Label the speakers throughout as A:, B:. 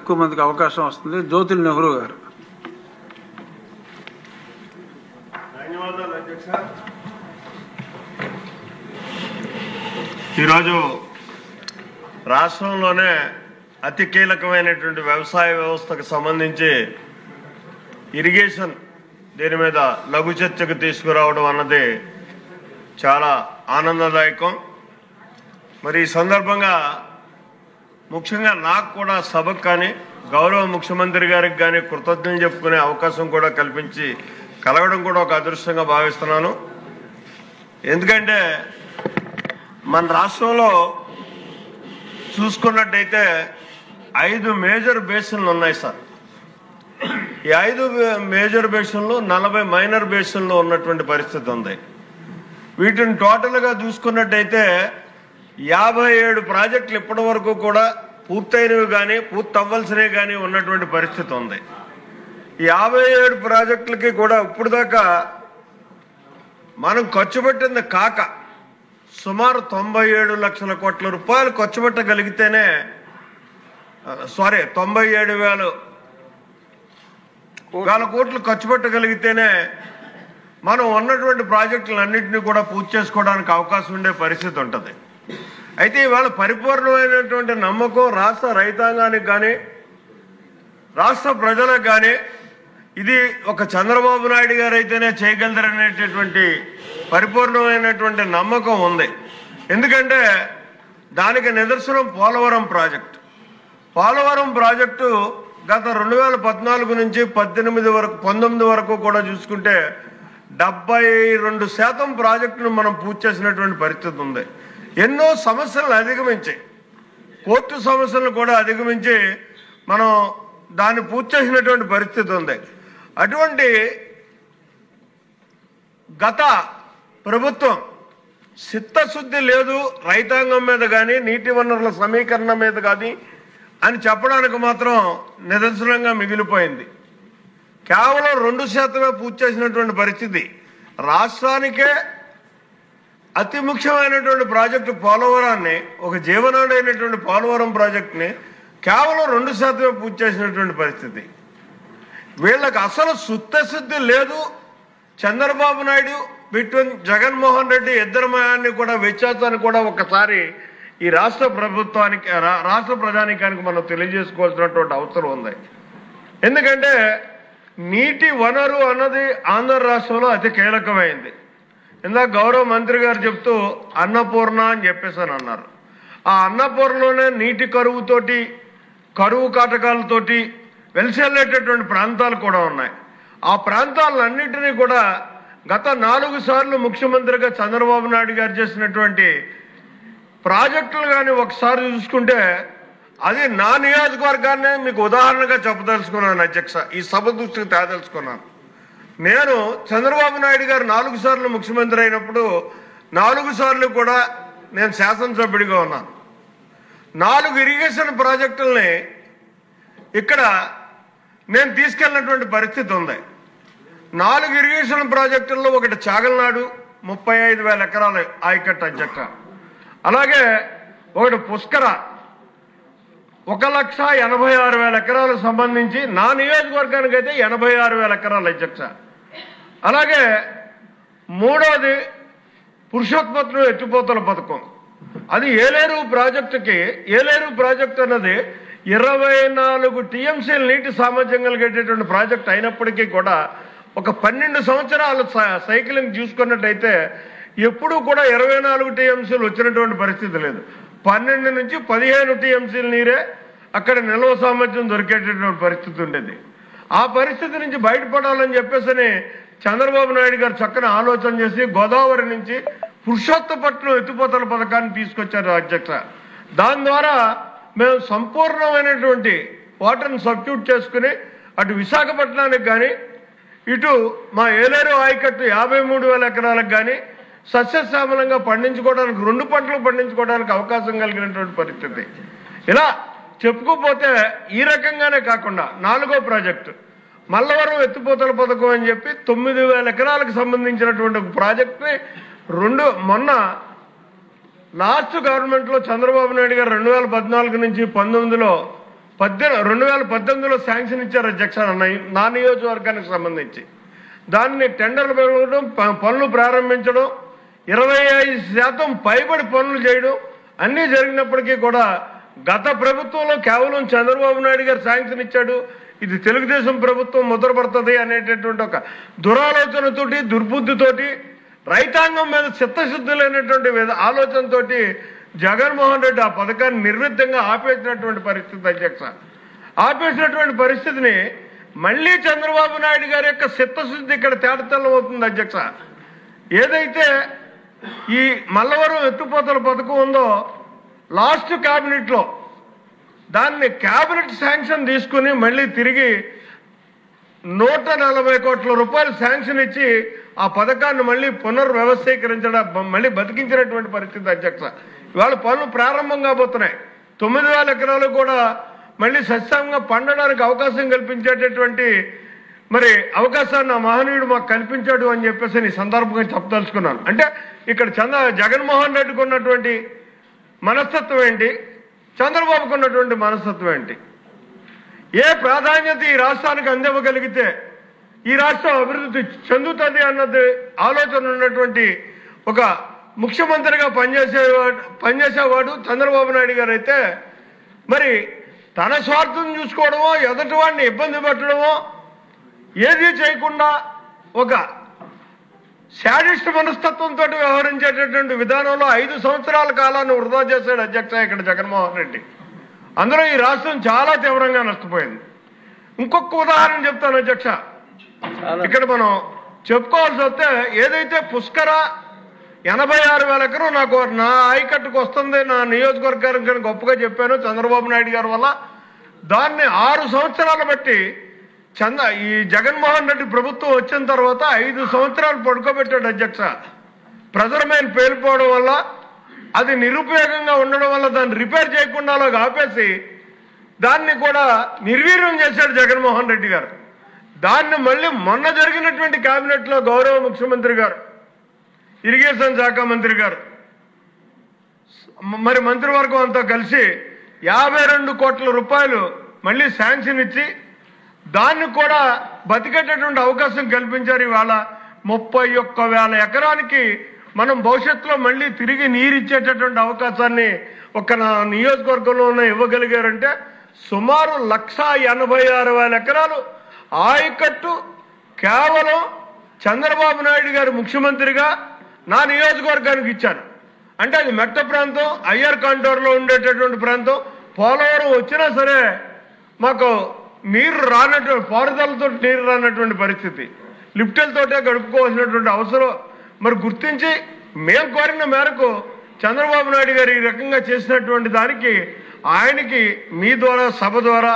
A: ఎక్కువ మందికి అవకాశం వస్తుంది. జ్యోతుల్ నెహ్రూ గారు.
B: ధన్యవాదాలు అధ్యక్ష. ఈరోజు రాష్ట్రంలోనే అతి కీలకమైనటువంటి వ్యవసాయ వ్యవస్థకు సంబంధించి ఇరిగేషన్ దీని మీద లఘు చర్చకు తీసుకురావడం అన్నది చాలా ఆనందదాయకం. మరి ఈ సందర్భంగా ముఖ్యంగా నాకు కూడా సభకు కానీ గౌరవ ముఖ్యమంత్రి గారికి కానీ కృతజ్ఞతలు చెప్పుకునే అవకాశం కూడా కలగడం కూడా ఒక అదృష్టంగా భావిస్తున్నాను. ఎందుకంటే మన రాష్ట్రంలో చూసుకున్నట్టయితే 5 మేజర్ బేసిన్లు ఉన్నాయి సార్. ఈ 5 మేజర్ బేసిన్లు 40 మైనర్ బేసిన్లు ఉన్నటువంటి పరిస్థితి ఉంది. వీటిని టోటల్గా చూసుకున్నట్టయితే 57 ప్రాజెక్టులు ఇప్పటి వరకు కూడా పూర్తయినవి కానీ పూర్తవ్వాల్సినవి కానీ ఉన్నటువంటి పరిస్థితి ఉంది. ఈ 57 ప్రాజెక్టులకి కూడా ఇప్పుడు దాకా మనం ఖర్చు పెట్టింది కాక సుమారు 97 లక్షల కోట్ల రూపాయలు ఖర్చు పెట్టగలిగితేనే 97,000 కోట్లు ఖర్చు పెట్టగలిగితేనే మనం ఉన్నటువంటి ప్రాజెక్టులన్నింటినీ కూడా పూర్తి చేసుకోవడానికి అవకాశం ఉండే పరిస్థితి ఉంటుంది. అయితే ఇవాళ పరిపూర్ణమైనటువంటి నమ్మకం రాష్ట్ర రైతాంగానికి కానీ రాష్ట్ర ప్రజలకు కానీ ఇది ఒక చంద్రబాబు నాయుడు గారు అయితేనే చేయగలరనేటటువంటి పరిపూర్ణమైనటువంటి నమ్మకం ఉంది. ఎందుకంటే దానికి నిదర్శనం పోలవరం ప్రాజెక్టు. పోలవరం ప్రాజెక్టు గత 2014 నుంచి 19 వరకు కూడా చూసుకుంటే 72% ప్రాజెక్టును మనం పూర్తి చేసినటువంటి పరిస్థితి ఉంది. ఎన్నో సమస్యలను అధిగమించి కోర్టు సమస్యలను కూడా అధిగమించి మనం దాన్ని పూర్తి చేసినటువంటి పరిస్థితి ఉంది. అటువంటి గత ప్రభుత్వం చిత్తశుద్ధి లేదు రైతాంగం మీద కానీ నీటి వనరుల సమీకరణ మీద కానీ అని చెప్పడానికి మాత్రం నిదర్శనంగా మిగిలిపోయింది. కేవలం 2% పూర్తి చేసినటువంటి పరిస్థితి. రాష్ట్రానికే అతి ముఖ్యమైనటువంటి ప్రాజెక్టు పోలవరాన్ని, ఒక జీవనాడైనటువంటి పోలవరం ప్రాజెక్టుని కేవలం 2% పూర్తి చేసినటువంటి పరిస్థితి. వీళ్ళకి అసలు చిత్తశుద్ధి లేదు. చంద్రబాబు నాయుడు బిట్వీన్ జగన్మోహన్ రెడ్డి ఇద్దరి మయాన్ని కూడా వ్యత్యాసాన్ని కూడా ఒకసారి ఈ రాష్ట్ర ప్రభుత్వానికి రాష్ట్ర ప్రజానీకానికి మనం తెలియజేసుకోవాల్సినటువంటి అవసరం ఉంది. ఎందుకంటే నీటి వనరు అన్నది ఆంధ్ర రాష్ట్రంలో అతి కీలకమైంది. ఇందాక గౌరవ మంత్రి గారు చెప్తూ అన్నపూర్ణ అని చెప్పేసి అన్నారు. ఆ అన్నపూర్ణలోనే నీటి కరువుతోటి కరువు కాటకాలతోటి వెలిసెళ్ళేటటువంటి ప్రాంతాలు కూడా ఉన్నాయి. ఆ ప్రాంతాలన్నింటినీ కూడా గత 4 సార్లు ముఖ్యమంత్రిగా చంద్రబాబు నాయుడు గారు చేసినటువంటి ప్రాజెక్టులు కానీ ఒకసారి చూసుకుంటే అది నా నియోజకవర్గాన్ని మీకు ఉదాహరణగా చెప్పదలుచుకున్నాను అధ్యక్ష. ఈ సభ దృష్టికి తేదలుచుకున్నాను. నేను చంద్రబాబు నాయుడు గారు 4 సార్లు ముఖ్యమంత్రి అయినప్పుడు 4 సార్లు కూడా నేను శాసనసభ్యుడిగా ఉన్నాను. 4 ఇరిగేషన్ ప్రాజెక్టుల్ని ఇక్కడ నేను తీసుకెళ్ళినటువంటి పరిస్థితి ఉంది. 4 ఇరిగేషన్ ప్రాజెక్టుల్లో ఒకటి చాగల్నాడు 35,000 ఎకరాల ఆయకట్టు అధ్యక్ష. అలాగే ఒకటి పుష్కర 1,86,000 ఎకరాలకు సంబంధించి నా నియోజకవర్గానికి అయితే 86,000 ఎకరాలు అధ్యక్ష. అలాగే మూడోది పురుషోత్పత్తులు ఎత్తిపోతల పథకం. అది ఏలేరు ప్రాజెక్టు అన్నది 24 టీఎంసీల నీటి సామర్థ్యం కలిగేటటువంటి ప్రాజెక్ట్ అయినప్పటికీ కూడా ఒక 12 సంవత్సరాలు సైక్లింగ్ చూసుకున్నట్టయితే ఎప్పుడూ కూడా 24 టీఎంసీలు వచ్చినటువంటి పరిస్థితి లేదు. 12 నుంచి 15 టీఎంసీల నీరే అక్కడ నిల్వ సామర్థ్యం దొరికేటటువంటి పరిస్థితి ఉండేది. ఆ పరిస్థితి నుంచి బయటపడాలని చెప్పేసి చంద్రబాబు నాయుడు గారు చక్కని ఆలోచన చేసి గోదావరి నుంచి పురుషోత్తపట్నం ఎత్తిపోతల పథకాన్ని తీసుకొచ్చారు అధ్యక్ష. దాని ద్వారా మేము సంపూర్ణమైనటువంటి వాటర్ని సబ్స్టిట్యూట్ చేసుకుని అటు విశాఖపట్నానికి కానీ ఇటు మా ఏలేరు ఆయకట్టు 53,000 ఎకరాలకు కానీ సస్యశ్యామలంగా పండించుకోవడానికి 2 పంటలు పండించుకోవడానికి అవకాశం కలిగినటువంటి పరిస్థితి. ఇలా చెప్పుకోపోతే ఈ రకంగానే కాకుండా 4వ ప్రాజెక్టు మల్లవరం ఎత్తిపోతల పథకం అని చెప్పి 9,000 ఎకరాలకు సంబంధించినటువంటి ప్రాజెక్టుని మొన్న లాస్ట్ గవర్నమెంట్లో చంద్రబాబు నాయుడు గారు 2014 నుంచి 19లో 2018లో శాంక్షన్ ఇచ్చారు అధ్యక్ష నా నియోజకవర్గానికి సంబంధించి. దాన్ని టెండర్లు పెరగడం, పనులు ప్రారంభించడం, 25% పైబడి పనులు చేయడం అన్నీ జరిగినప్పటికీ కూడా గత ప్రభుత్వంలో కేవలం చంద్రబాబు నాయుడు గారు శాంక్షన్ ఇచ్చాడు, ఇది తెలుగుదేశం ప్రభుత్వం ముద్రపడుతుంది అనేటటువంటి ఒక దురాలోచనతోటి, దుర్బుద్ధితోటి, రైతాంగం మీద చిత్తశుద్ధి లేనటువంటి ఆలోచనతోటి జగన్మోహన్ రెడ్డి ఆ పథకాన్ని నిర్విఘ్నంగా ఆపేసినటువంటి పరిస్థితి అధ్యక్ష. ఆపేసినటువంటి పరిస్థితిని మళ్ళీ చంద్రబాబు నాయుడు గారి యొక్క చిత్తశుద్ధి ఇక్కడ తేటతెల్లం అవుతుంది అధ్యక్ష. ఏదైతే ఈ మల్లవరం ఎత్తుపోతల పథకం ఉందో లాస్ట్ క్యాబినెట్లో దాన్ని క్యాబినెట్ శాంక్షన్ తీసుకుని మళ్ళీ తిరిగి 140 కోట్ల రూపాయలు శాంక్షన్ ఇచ్చి ఆ పథకాన్ని మళ్ళీ పునర్వ్యవస్థీకరించడం, మళ్ళీ బతికించినటువంటి పరిస్థితి అధ్యక్ష. ఇవాళ పనులు ప్రారంభం కాబోతున్నాయి. 9,000 ఎకరాలు కూడా మళ్ళీ సస్యంగా పండడానికి అవకాశం కల్పించేటటువంటి మరి అవకాశాన్ని ఆ మహనీయుడు మాకు కల్పించాడు అని చెప్పేసి ఈ సందర్భంగా చెప్పదలుచుకున్నాను. అంటే ఇక్కడ జగన్మోహన్ రెడ్డికి ఉన్నటువంటి మనస్తత్వం ఏంటి, చంద్రబాబుకు ఉన్నటువంటి మనస్తత్వం ఏంటి, ఏ ప్రాధాన్యత ఈ రాష్ట్రానికి అందివ్వగలిగితే ఈ రాష్ట్రం అభివృద్ధి చెందుతుంది అన్నది ఆలోచన ఉన్నటువంటి ఒక ముఖ్యమంత్రిగా పనిచేసేవాడు చంద్రబాబు నాయుడు గారు అయితే మరి తన స్వార్థం చూసుకోవడమో, ఎదుటి వాడిని ఇబ్బంది పెట్టడమో ఏదీ చేయకుండా ఒక శాడిస్ట్ మనస్తత్వంతో వ్యవహరించేటటువంటి విధానంలో 5 సంవత్సరాల కాలాన్ని వృధా చేశాడు అధ్యక్ష ఇక్కడ జగన్మోహన్ రెడ్డి. అందులో ఈ రాష్ట్రం చాలా తీవ్రంగా నష్టపోయింది. ఇంకొక ఉదాహరణ చెప్తాను అధ్యక్ష. ఇక్కడ మనం చెప్పుకోవాల్సి వస్తే ఏదైతే పుష్కర 86,000 ఎకరం నాకు నా ఆయకట్టుకు వస్తుంది, నా నియోజకవర్గానికి గొప్పగా చెప్పాను చంద్రబాబు నాయుడు గారి వల్ల, దాన్ని 6 సంవత్సరాలు బట్టి ఈ జగన్మోహన్ రెడ్డి ప్రభుత్వం వచ్చిన తర్వాత 5 సంవత్సరాలు పడుకోబెట్టాడు అధ్యక్ష. ప్రజల మీద పేలిపోవడం వల్ల, అది నిరుపయోగంగా ఉండడం వల్ల దాన్ని రిపేర్ చేయకుండా ఆపేసి దాన్ని కూడా నిర్వీర్యం చేశాడు జగన్మోహన్ రెడ్డి గారు. దాన్ని మళ్ళీ మొన్న జరిగినటువంటి కేబినెట్లో గౌరవ ముఖ్యమంత్రి గారు, ఇరిగేషన్ శాఖ మంత్రి గారు, మరి మంత్రివర్గం అంతా కలిసి 52 కోట్ల రూపాయలు మళ్ళీ శాంక్షన్ ఇచ్చి దాన్ని కూడా బతికేటటువంటి అవకాశం కల్పించారు. ఇవాళ 31,000 ఎకరానికి మనం భవిష్యత్తులో మళ్ళీ తిరిగి నీరిచ్చేటటువంటి అవకాశాన్ని ఒక నియోజకవర్గంలోనే ఇవ్వగలిగారంటే సుమారు 1,86,000 ఎకరాలు ఆయకట్టు కేవలం చంద్రబాబు నాయుడు గారు ముఖ్యమంత్రిగా నా నియోజకవర్గానికి ఇచ్చారు. అంటే అది మెట్ట ప్రాంతం, అయ్యర్ కాంటోర్లో ఉండేటటువంటి ప్రాంతం. పోలవరం వచ్చినా సరే మాకు నీరు రానటువంటి, పారుదలతో నీరు రానటువంటి పరిస్థితి, లిఫ్టులతోటే గడుపుకోవాల్సినటువంటి అవసరం మరి గుర్తించి మేము కోరిన మేరకు చంద్రబాబు నాయుడు గారు ఈ రకంగా చేసినటువంటి దానికి ఆయనకి మీ ద్వారా, సభ ద్వారా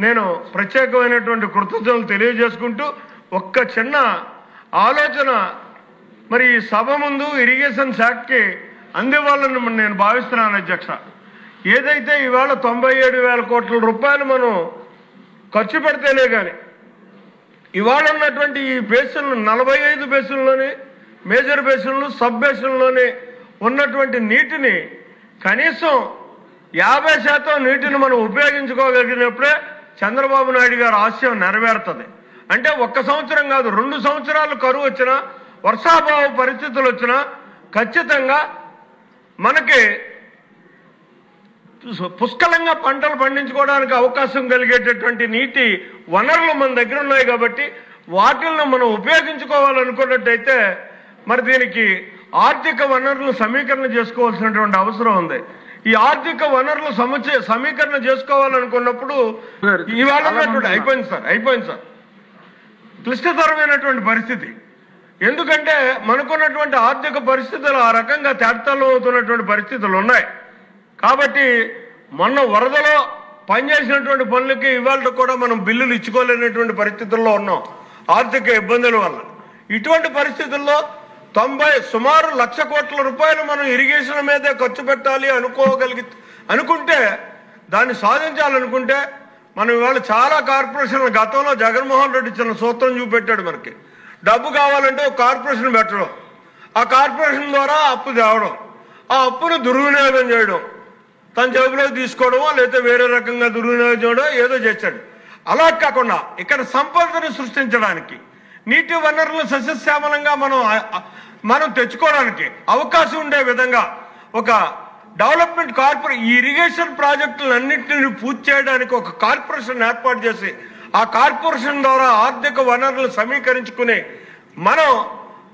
B: నేను ప్రత్యేకమైనటువంటి కృతజ్ఞతలు తెలియజేసుకుంటూ ఒక్క చిన్న ఆలోచన మరి ఈ సభ ముందు ఇరిగేషన్ శాఖకి అందివ్వాలని నేను భావిస్తున్నాను అధ్యక్ష. ఏదైతే ఇవాళ 97,000 కోట్ల రూపాయలు మనం ఖర్చు పెడితేనే కానీ ఇవాళ ఉన్నటువంటి ఈ బేసిన్లు 45 బేసిన్లోని, మేజర్ బేసిన్లు, సబ్ బేసిన్లోని ఉన్నటువంటి నీటిని కనీసం 50% నీటిని మనం ఉపయోగించుకోగలిగినప్పుడే చంద్రబాబు నాయుడు గారి ఆశయం నెరవేరుతుంది. అంటే 1 సంవత్సరం కాదు, 2 సంవత్సరాలు కరువు వచ్చినా, వర్షాభావ పరిస్థితులు వచ్చినా ఖచ్చితంగా మనకి పుష్కలంగా పంటలు పండించుకోవడానికి అవకాశం కలిగేటటువంటి నీటి వనరులు మన దగ్గర ఉన్నాయి. కాబట్టి వాటిని మనం ఉపయోగించుకోవాలనుకున్నట్టయితే మరి దీనికి ఆర్థిక వనరులను సమీకరణ చేసుకోవాల్సినటువంటి అవసరం ఉంది. ఈ ఆర్థిక వనరులు సమీకరణ చేసుకోవాలనుకున్నప్పుడు ఇవాళ అయిపోయింది సార్ క్లిష్టతరమైనటువంటి పరిస్థితి. ఎందుకంటే మనకున్నటువంటి ఆర్థిక పరిస్థితులు ఆ రకంగా తేటతెల్లం అవుతున్నటువంటి పరిస్థితులు ఉన్నాయి. కాబట్టి మొన్న వరదలో పనిచేసినటువంటి పనులకి ఇవాళ కూడా మనం బిల్లులు ఇచ్చుకోలేనటువంటి పరిస్థితుల్లో ఉన్నాం ఆర్థిక ఇబ్బందుల వల్ల. ఇటువంటి పరిస్థితుల్లో సుమారు 1,00,000 కోట్ల రూపాయలు మనం ఇరిగేషన్ మీదే ఖర్చు పెట్టాలి అనుకుంటే, దాన్ని సాధించాలనుకుంటే మనం ఇవాళ చాలా కార్పొరేషన్లు, గతంలో జగన్మోహన్ రెడ్డి చిన్న సూత్రం చూపెట్టాడు. మనకి డబ్బు కావాలంటే ఒక కార్పొరేషన్ పెట్టడం, ఆ కార్పొరేషన్ ద్వారా అప్పు తేవడం, ఆ అప్పును దుర్వినియోగం చేయడం, తన జేబులో తీసుకోవడమో లేదా వేరే రకంగా దుర్వినియోగం చేయడమో ఏదో చేశాడు. అలా కాకుండా ఇక్కడ సంపదను సృష్టించడానికి, నీటి వనరులను సస్యశ్యామలంగా మనం తెచ్చుకోవడానికి అవకాశం ఉండే విధంగా ఒక డెవలప్మెంట్ ఈ ఇరిగేషన్ ప్రాజెక్టులన్నింటినీ పూర్తి చేయడానికి ఒక కార్పొరేషన్ ఏర్పాటు చేసి ఆ కార్పొరేషన్ ద్వారా ఆర్థిక వనరులు సమీకరించుకుని మనం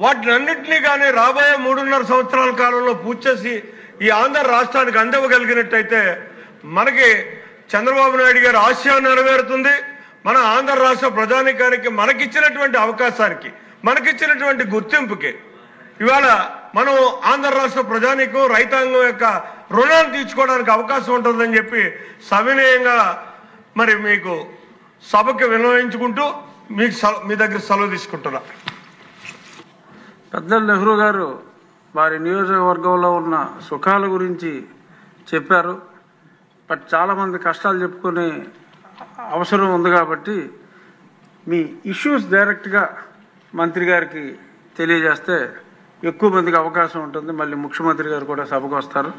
B: వాటిని అన్నింటినీ కానీ రాబోయే 3.5 సంవత్సరాల కాలంలో పూర్తి చేసి ఈ ఆంధ్ర రాష్ట్రానికి అందివ్వగలిగినట్టయితే మనకి చంద్రబాబు నాయుడు గారి ఆశయం నెరవేరుతుంది. మన ఆంధ్ర రాష్ట్ర ప్రజానీకానికి మనకిచ్చినటువంటి అవకాశానికి, మనకిచ్చినటువంటి గుర్తింపుకి ఇవాళ మనం ఆంధ్ర రాష్ట్ర ప్రజానీకం రైతాంగం యొక్క రుణాన్ని తీర్చుకోవడానికి అవకాశం ఉంటుందని చెప్పి సవినయంగా మరి మీకు సభకి విన్నవించుకుంటూ మీ దగ్గర సెలవు తీసుకుంటున్నా.
A: పెద్దలు నెహ్రూ గారు వారి నియోజకవర్గంలో ఉన్న సుఖాల గురించి చెప్పారు. బట్ చాలామంది కష్టాలు చెప్పుకునే అవసరం ఉంది కాబట్టి మీ ఇష్యూస్ డైరెక్ట్గా మంత్రి గారికి తెలియజేస్తే ఎక్కువ మందికి అవకాశం ఉంటుంది. మళ్ళీ ముఖ్యమంత్రి గారు కూడా సభకు వస్తారు.